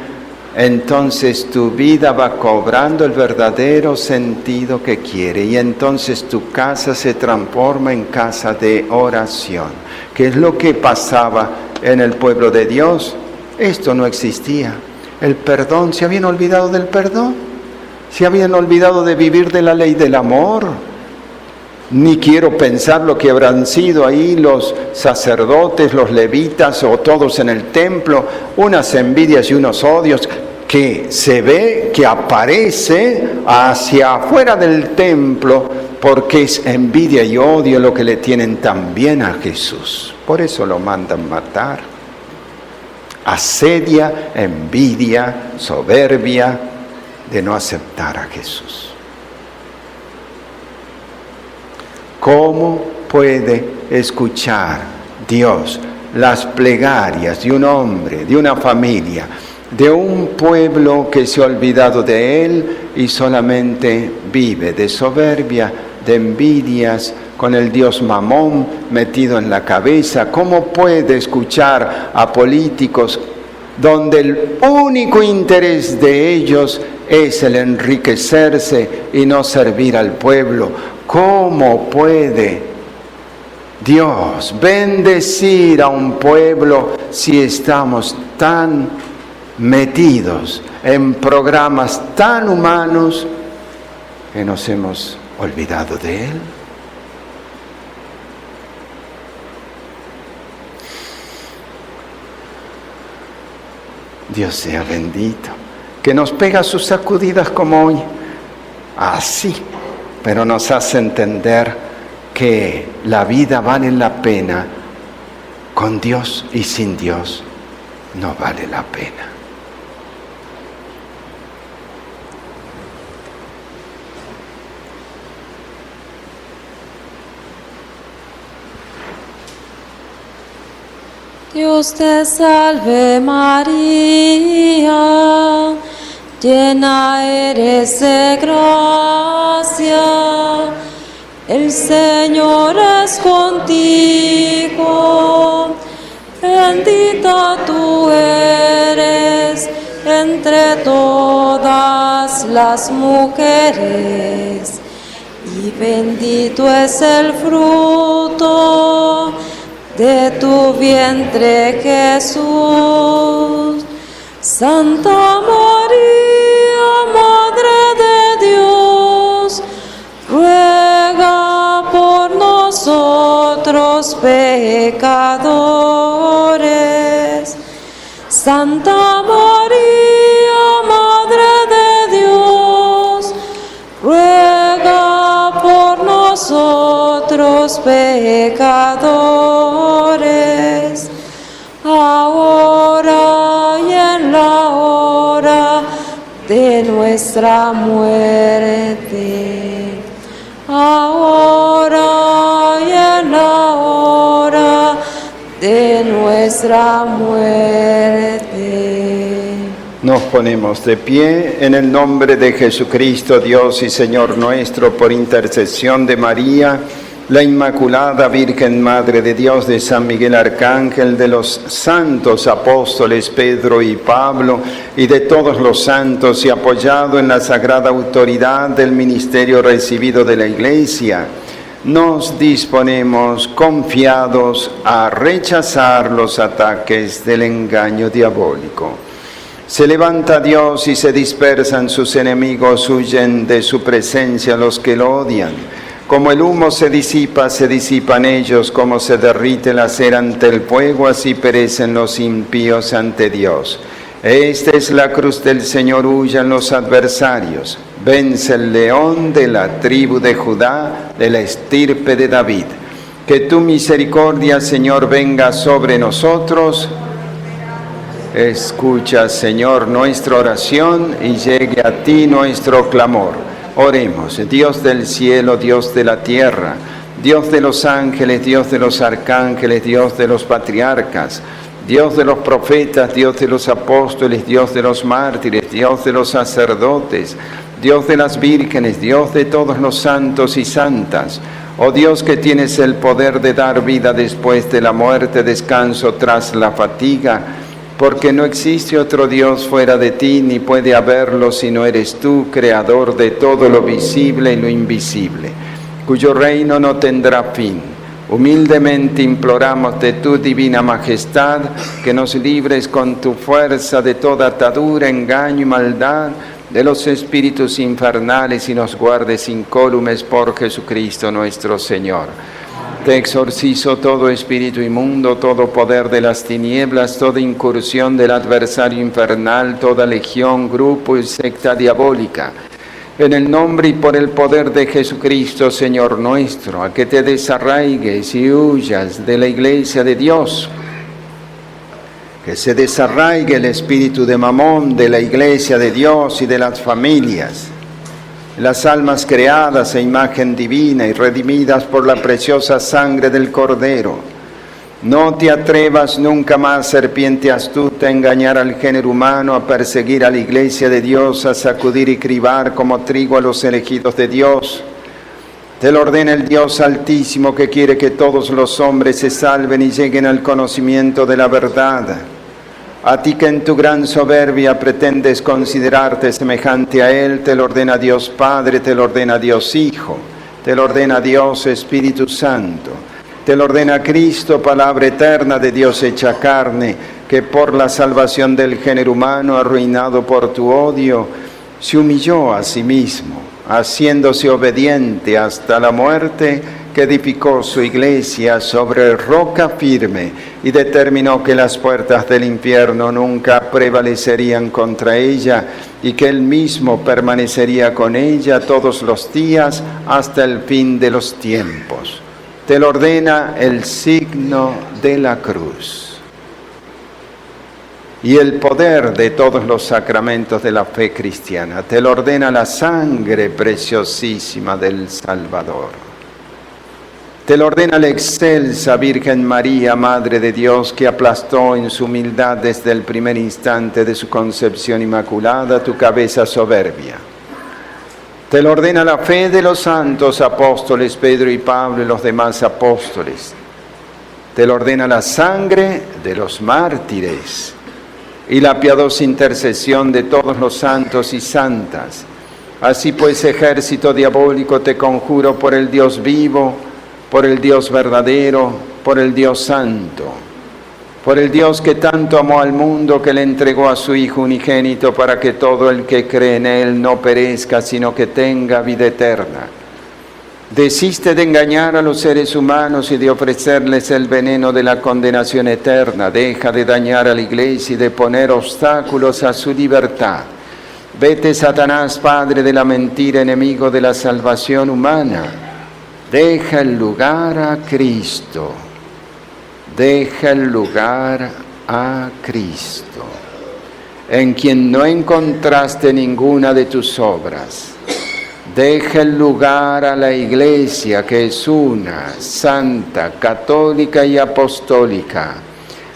B: entonces tu vida va cobrando el verdadero sentido que quiere, y entonces tu casa se transforma en casa de oración. ¿Qué es lo que pasaba en el pueblo de Dios? Esto no existía. El perdón, se habían olvidado del perdón, se habían olvidado de vivir de la ley del amor. Ni quiero pensar lo que habrán sido ahí los sacerdotes, los levitas o todos en el templo, unas envidias y unos odios que se ve que aparece hacia afuera del templo, porque es envidia y odio lo que le tienen también a Jesús. Por eso lo mandan matar. Asedia, envidia, soberbia de no aceptar a Jesús. ¿Cómo puede escuchar Dios las plegarias de un hombre, de una familia, de un pueblo que se ha olvidado de Él y solamente vive de soberbia, de envidias, con el Dios Mamón metido en la cabeza? ¿Cómo puede escuchar a políticos donde el único interés de ellos es el enriquecerse y no servir al pueblo? ¿Cómo puede Dios bendecir a un pueblo si estamos tan metidos en programas tan humanos que nos hemos olvidado de Él? Dios sea bendito, que nos pega sus sacudidas como hoy, así, pero nos hace entender que la vida vale la pena, con Dios y sin Dios no vale la pena.
A: Dios te salve María, llena eres de gracia, el Señor es contigo, bendita tú eres entre todas las mujeres, y bendito es el fruto de tu vientre, Jesús. Santa María, Madre de Dios, ruega por nosotros pecadores. Santa María, Madre de Dios, ruega por nosotros pecadores, ahora y en la hora de nuestra muerte. Ahora y en la hora de nuestra muerte.
B: Nos ponemos de pie en el nombre de Jesucristo, Dios y Señor nuestro, por intercesión de María, la Inmaculada Virgen Madre de Dios, de San Miguel Arcángel, de los santos apóstoles Pedro y Pablo, y de todos los santos, y apoyado en la sagrada autoridad del ministerio recibido de la Iglesia, nos disponemos confiados a rechazar los ataques del engaño diabólico. Se levanta Dios y se dispersan sus enemigos, huyen de su presencia los que lo odian. Como el humo se disipan ellos, como se derrite la cera ante el fuego, así perecen los impíos ante Dios. Esta es la cruz del Señor, huyan los adversarios. Vence el león de la tribu de Judá, de la estirpe de David. Que tu misericordia, Señor, venga sobre nosotros. Escucha, Señor, nuestra oración y llegue a ti nuestro clamor. Oremos. Dios del cielo, Dios de la tierra, Dios de los ángeles, Dios de los arcángeles, Dios de los patriarcas, Dios de los profetas, Dios de los apóstoles, Dios de los mártires, Dios de los sacerdotes, Dios de las vírgenes, Dios de todos los santos y santas. Oh Dios, que tienes el poder de dar vida después de la muerte, descanso tras la fatiga, porque no existe otro Dios fuera de ti, ni puede haberlo si no eres tú, creador de todo lo visible y lo invisible, cuyo reino no tendrá fin. Humildemente imploramos de tu divina majestad, que nos libres con tu fuerza de toda atadura, engaño y maldad, de los espíritus infernales, y nos guardes incólumes por Jesucristo nuestro Señor. Te exorcizo todo espíritu inmundo, todo poder de las tinieblas, toda incursión del adversario infernal, toda legión, grupo y secta diabólica. En el nombre y por el poder de Jesucristo, Señor nuestro, a que te desarraigues y huyas de la Iglesia de Dios. Que se desarraigue el espíritu de Mamón de la Iglesia de Dios y de las familias. Las almas creadas a imagen divina y redimidas por la preciosa sangre del Cordero. No te atrevas nunca más, serpiente astuta, a engañar al género humano, a perseguir a la Iglesia de Dios, a sacudir y cribar como trigo a los elegidos de Dios. Te lo ordena el Dios Altísimo, que quiere que todos los hombres se salven y lleguen al conocimiento de la verdad. A ti que en tu gran soberbia pretendes considerarte semejante a Él, te lo ordena Dios Padre, te lo ordena Dios Hijo. te lo ordena Dios Espíritu Santo, te lo ordena Cristo, palabra eterna de Dios hecha carne, que por la salvación del género humano, arruinado por tu odio, se humilló a sí mismo, haciéndose obediente hasta la muerte, que edificó su iglesia sobre roca firme y determinó que las puertas del infierno nunca prevalecerían contra ella y que él mismo permanecería con ella todos los días hasta el fin de los tiempos. Te lo ordena el signo de la cruz y el poder de todos los sacramentos de la fe cristiana. Te lo ordena la sangre preciosísima del Salvador. Te lo ordena la excelsa Virgen María, Madre de Dios, que aplastó en su humildad desde el primer instante de su concepción inmaculada tu cabeza soberbia. Te lo ordena la fe de los santos apóstoles Pedro y Pablo y los demás apóstoles. Te lo ordena la sangre de los mártires y la piadosa intercesión de todos los santos y santas. Así pues, ejército diabólico, te conjuro por el Dios vivo, por el Dios verdadero, por el Dios santo, por el Dios que tanto amó al mundo que le entregó a su Hijo unigénito para que todo el que cree en Él no perezca, sino que tenga vida eterna. Desiste de engañar a los seres humanos y de ofrecerles el veneno de la condenación eterna. Deja de dañar a la Iglesia y de poner obstáculos a su libertad. Vete, Satanás, padre de la mentira, enemigo de la salvación humana. Deja el lugar a Cristo, deja el lugar a Cristo, en quien no encontraste ninguna de tus obras. Deja el lugar a la Iglesia, que es una, santa, católica y apostólica,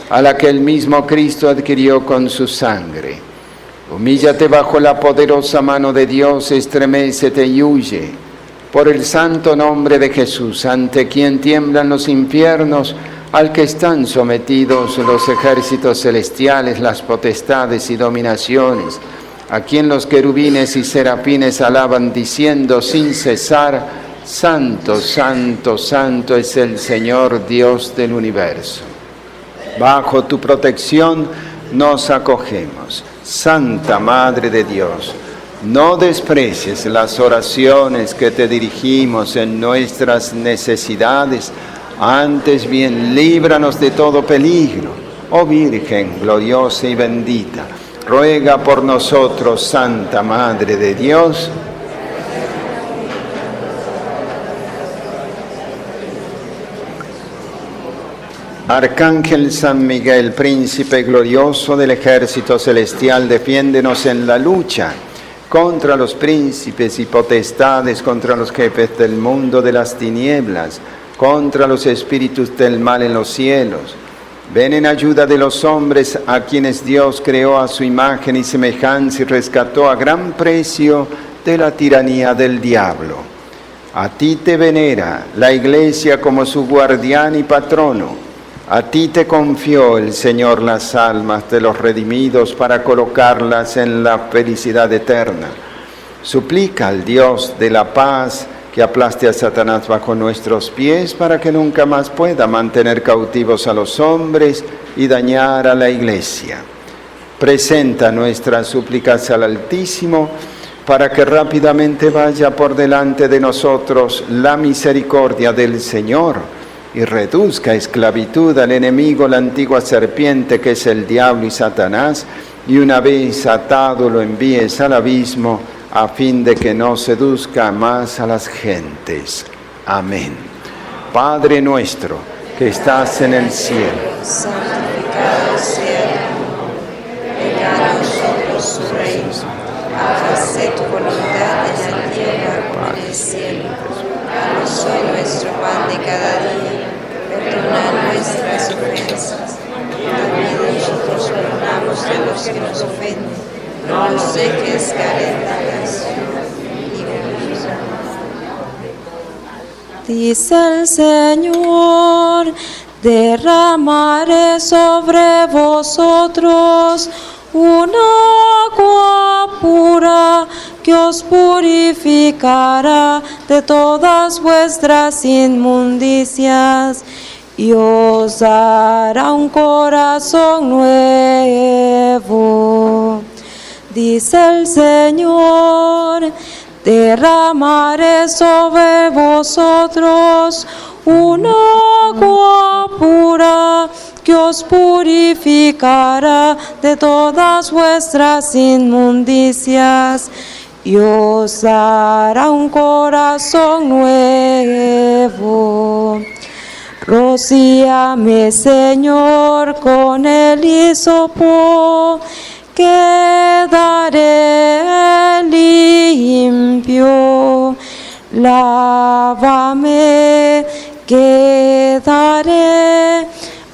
B: a la que el mismo Cristo adquirió con su sangre. Humíllate bajo la poderosa mano de Dios, estremécete y huye. Por el santo nombre de Jesús, ante quien tiemblan los infiernos, al que están sometidos los ejércitos celestiales, las potestades y dominaciones, a quien los querubines y serafines alaban diciendo sin cesar: Santo, santo, santo es el Señor Dios del universo. Bajo tu protección nos acogemos, Santa Madre de Dios. No desprecies las oraciones que te dirigimos en nuestras necesidades, antes bien líbranos de todo peligro. Oh Virgen gloriosa y bendita, ruega por nosotros, Santa Madre de Dios. Arcángel San Miguel, príncipe glorioso del ejército celestial, defiéndenos en la lucha contra los príncipes y potestades, contra los jefes del mundo de las tinieblas, contra los espíritus del mal en los cielos. Ven en ayuda de los hombres a quienes Dios creó a su imagen y semejanza y rescató a gran precio de la tiranía del diablo. A ti te venera la Iglesia como su guardián y patrono. A ti te confió el Señor las almas de los redimidos para colocarlas en la felicidad eterna. Suplica al Dios de la paz que aplaste a Satanás bajo nuestros pies para que nunca más pueda mantener cautivos a los hombres y dañar a la Iglesia. Presenta nuestras súplicas al Altísimo para que rápidamente vaya por delante de nosotros la misericordia del Señor y reduzca a esclavitud al enemigo, la antigua serpiente que es el diablo y Satanás, y una vez atado lo envíes al abismo, a fin de que no seduzca más a las gentes. Amén. Padre nuestro, que estás en el cielo,
A: santificado sea tu nombre, venga a nosotros tu reino, hágase tu voluntad en la tierra como en el cielo. Danos hoy nuestro pan de cada día, perdona nuestras ofensas, también nosotros perdonamos a los que nos ofenden, no nos dejes caer en tentación, líbranos del mal. Dice el Señor: derramaré sobre vosotros un agua pura que os purificará de todas vuestras inmundicias y os dará un corazón nuevo. Dice el Señor: derramaré sobre vosotros un agua pura que os purificará de todas vuestras inmundicias y os dará un corazón nuevo. Rocíame, Señor, con el hisopo, quedaré limpio. Lávame, quedaré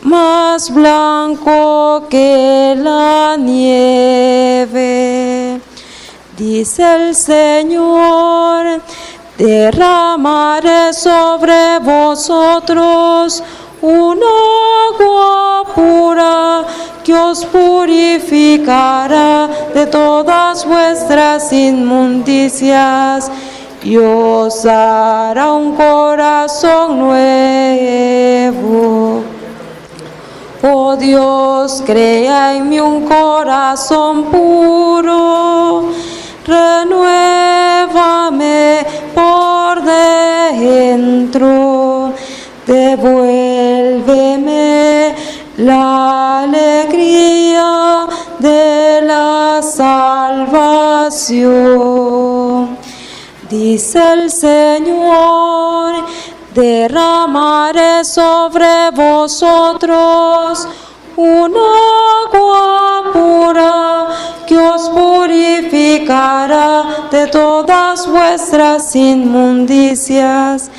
A: más blanco que la nieve. Dice el Señor: derramaré sobre vosotros un agua pura que os purificará de todas vuestras inmundicias y os dará un corazón nuevo. Oh Dios, crea en mí un corazón puro, renuévame por dentro, devuélveme la alegría de la salvación. Dice el Señor: derramaré sobre vosotros un agua pura que os purificará de todas vuestras inmundicias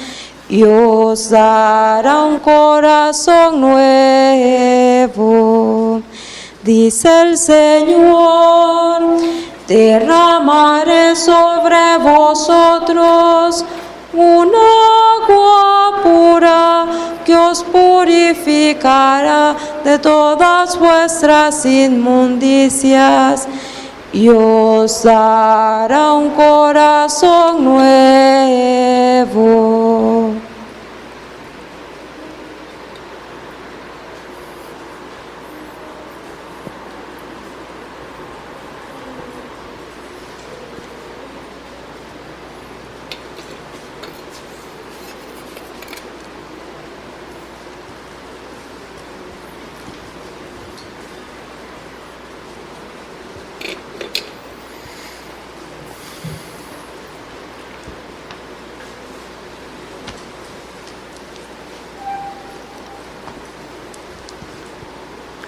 A: y os dará un corazón nuevo. Dice el Señor: derramaré sobre vosotros un agua pura que os purificará de todas vuestras inmundicias y os dará un corazón nuevo.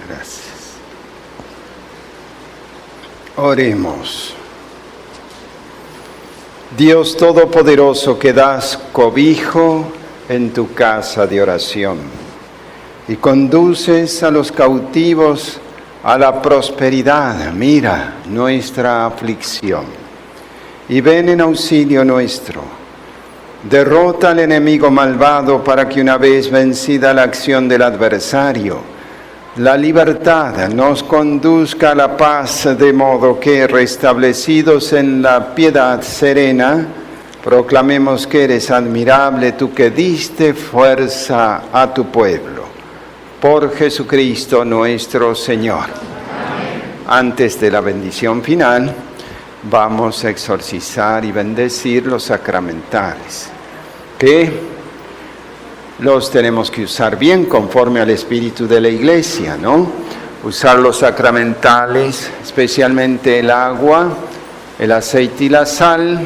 B: Gracias. Oremos. Dios Todopoderoso, que das cobijo en tu casa de oración y conduces a los cautivos a la prosperidad, mira nuestra aflicción y ven en auxilio nuestro. Derrota al enemigo malvado para que, una vez vencida la acción del adversario, la libertad nos conduzca a la paz, de modo que, restablecidos en la piedad serena, proclamemos que eres admirable, tú que diste fuerza a tu pueblo. Por Jesucristo nuestro Señor. Amén. Antes de la bendición final, vamos a exorcizar y bendecir los sacramentales, que los tenemos que usar bien conforme al espíritu de la Iglesia, ¿no? Usar los sacramentales, especialmente el agua, el aceite y la sal,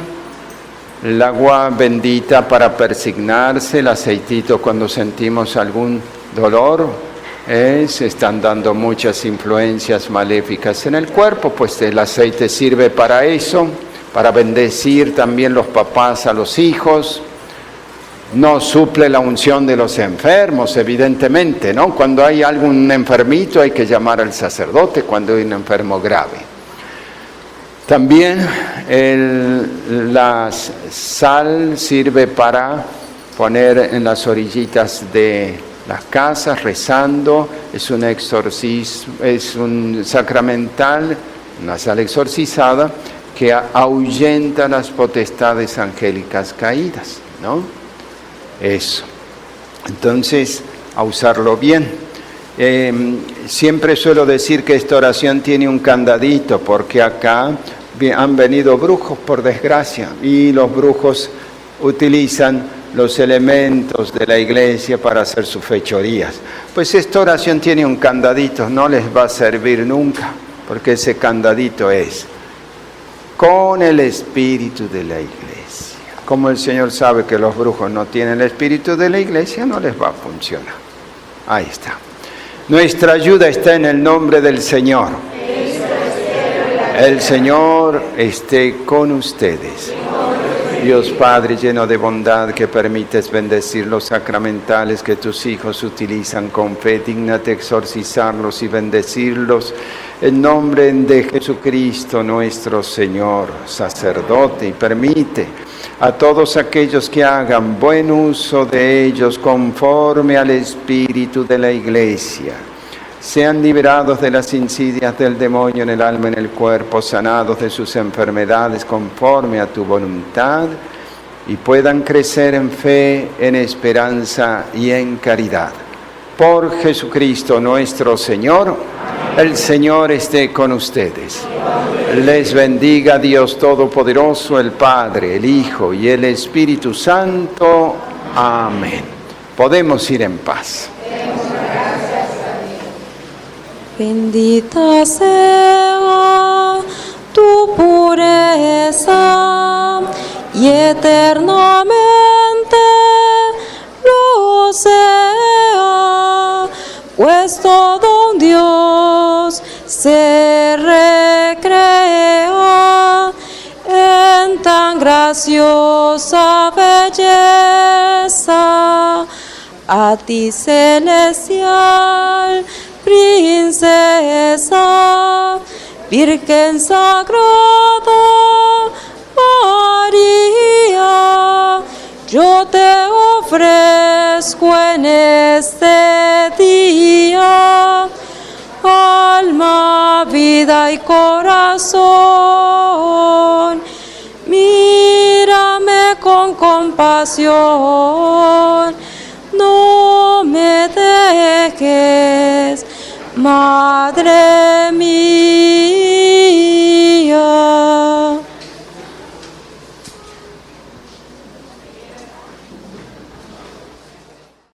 B: el agua bendita para persignarse, el aceitito cuando sentimos algún dolor, se están dando muchas influencias maléficas en el cuerpo, pues el aceite sirve para eso, para bendecir también los papás a los hijos. No suple la unción de los enfermos, evidentemente, ¿no? Cuando hay algún enfermito hay que llamar al sacerdote cuando hay un enfermo grave. También la sal sirve para poner en las orillitas de las casas rezando, es un exorcismo, es un sacramental, una sala exorcizada que ahuyenta las potestades angélicas caídas, ¿no? Eso. Entonces, a usarlo bien. Siempre suelo decir que esta oración tiene un candadito, porque acá han venido brujos, por desgracia, y los brujos utilizan los elementos de la iglesia para hacer sus fechorías. Pues esta oración tiene un candadito, no les va a servir nunca, porque ese candadito es con el espíritu de la iglesia. Como el Señor sabe que los brujos no tienen el espíritu de la iglesia, no les va a funcionar. Ahí está. Nuestra ayuda está en el nombre del Señor. El Señor esté con ustedes. Dios Padre lleno de bondad, que permites bendecir los sacramentales que tus hijos utilizan con fe, dígnate exorcizarlos y bendecirlos en nombre de Jesucristo nuestro Señor, sacerdote, y permite a todos aquellos que hagan buen uso de ellos conforme al espíritu de la Iglesia, sean liberados de las insidias del demonio en el alma y en el cuerpo, sanados de sus enfermedades conforme a tu voluntad, y puedan crecer en fe, en esperanza y en caridad. Por Jesucristo nuestro Señor, el Señor esté con ustedes. Les bendiga Dios Todopoderoso, el Padre, el Hijo y el Espíritu Santo. Amén. Podemos ir en paz.
A: Bendita sea tu pureza y eternamente lo sea, pues todo un Dios se recrea en tan graciosa belleza. A ti, celestial Princesa, Virgen sagrada María, yo te ofrezco en este día alma, vida y corazón. Mírame con compasión, no me dejes, Madre mía.